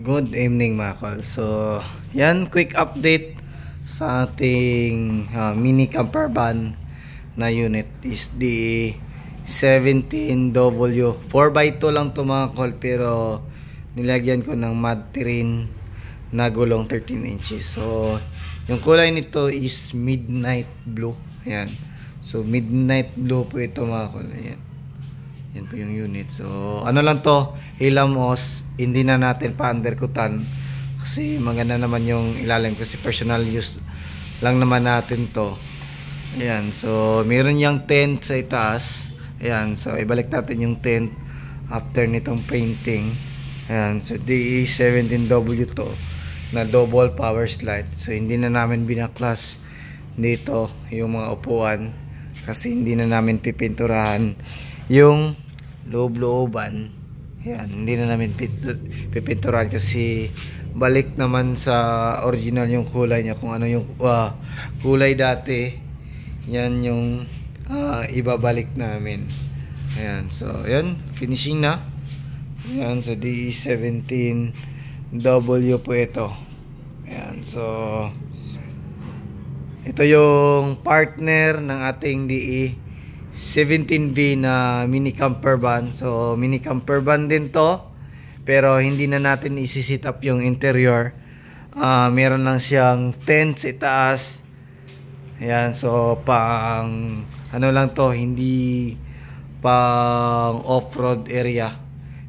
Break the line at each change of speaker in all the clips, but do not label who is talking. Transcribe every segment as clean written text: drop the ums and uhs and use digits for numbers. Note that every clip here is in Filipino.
Good evening mga kol. So, yan, quick update sa ating mini camper van na unit is the 17W. 4x2 lang to mga kol, pero nilagyan ko ng mud terrain na gulong 13 inches. So, yung kulay nito is midnight blue. Ayan. So, midnight blue po ito mga kol. Ayan. Yan po yung unit. So, ano lang to, hilamos, hindi na natin pa-undercutan kasi maganda naman yung ilalim kasi personal use lang naman natin to. Ayan. So, meron yung tent sa itaas. Ayan. So, ibalik natin yung tent after nitong painting. Ayan. So, DE17W to na double power slide. So, hindi na namin binaklas dito yung mga upuan kasi hindi na namin pipinturahan yung loob-looban. Yan, hindi na namin pipinturahan kasi balik naman sa original yung kulay niya. Kung ano yung kulay dati, yan yung ibabalik namin. Ayan, so yan, finishing na. Ayan, so DE17W po ito. Ayan, so ito yung partner ng ating DE17B na mini camper van. So mini camper van din to, pero hindi na natin isi-sit up yung interior. Meron lang siyang tent sa itaas. Ayan, so pang ano lang to, hindi pang off-road area.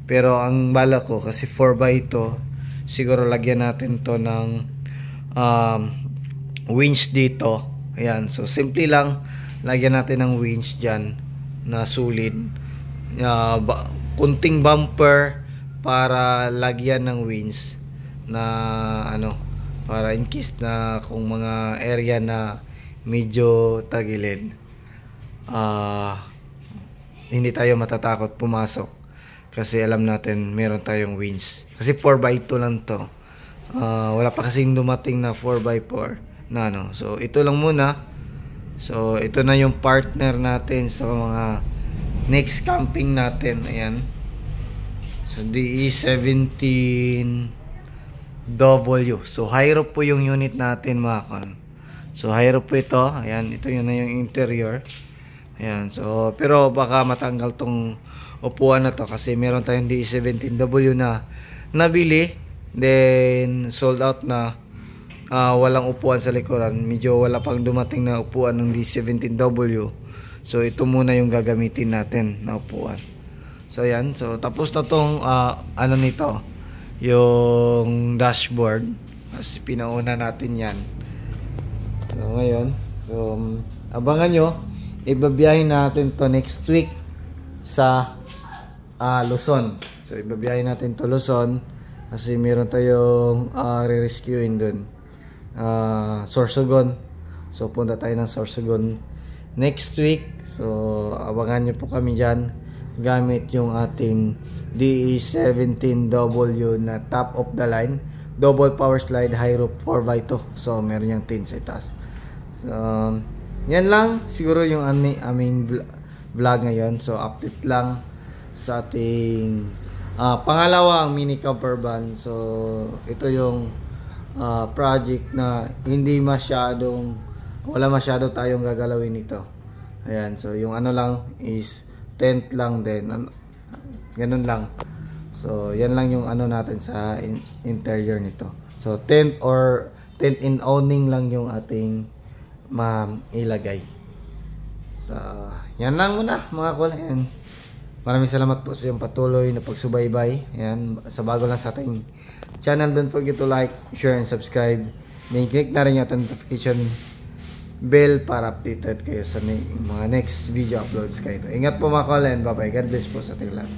Pero ang bala ko kasi 4x2, siguro lagyan natin to ng winch dito. Ayan, so simple lang, lagyan natin ng winch dyan na solid, kunting bumper para lagyan ng winch na ano, para in case na kung mga area na medyo tagilid, hindi tayo matatakot pumasok kasi alam natin meron tayong winch kasi 4x2 lang to. Wala pa kasing dumating na 4x4 na ano. So ito lang muna. So ito na yung partner natin sa mga next camping natin. Ayan. So DE17W. So high roof po yung unit natin mga kon. So high roof po ito. Ayan, ito yun na yung interior. Ayan. So pero baka matanggal tong upuan na to kasi meron tayong DE17W na nabili, then sold out na. Walang upuan sa likuran, medyo wala pang dumating na upuan ng D17W. So ito muna yung gagamitin natin na upuan. So yan, so tapos na tong ano nito, yung dashboard kasi pinauna natin yan. So ngayon, so abangan nyo, ibabiyahin natin to next week sa Luzon. So ibabiyahin natin to Luzon kasi meron tayong re-rescuein dun, Sorsogon. So punta tayo ng Sorsogon next week. So abangan nyo po kami dyan gamit yung ating DE17W na top of the line, double power slide, high roof 4x2. So meron yung tin sa itaas. So yan lang siguro yung aming vlog ngayon. So update lang sa ating pangalawang mini camper van. So ito yung project na hindi masyadong, wala masyado tayong gagalawin nito. Ayan, so yung ano lang is tent lang din, ganun lang. So yan lang yung ano natin sa interior nito. So tent or tent in owning lang yung ating ilagay. So yan lang muna mga kol. Maraming salamat po sa iyong patuloy na pagsubaybay. Ayan, sa bago lang sa ating channel, don't forget to like, share, and subscribe. Then click na rin yung notification bell para updated kayo sa mga next video uploads kayo. Ingat po mga kol, and bye bye. God bless po sa ating lahat.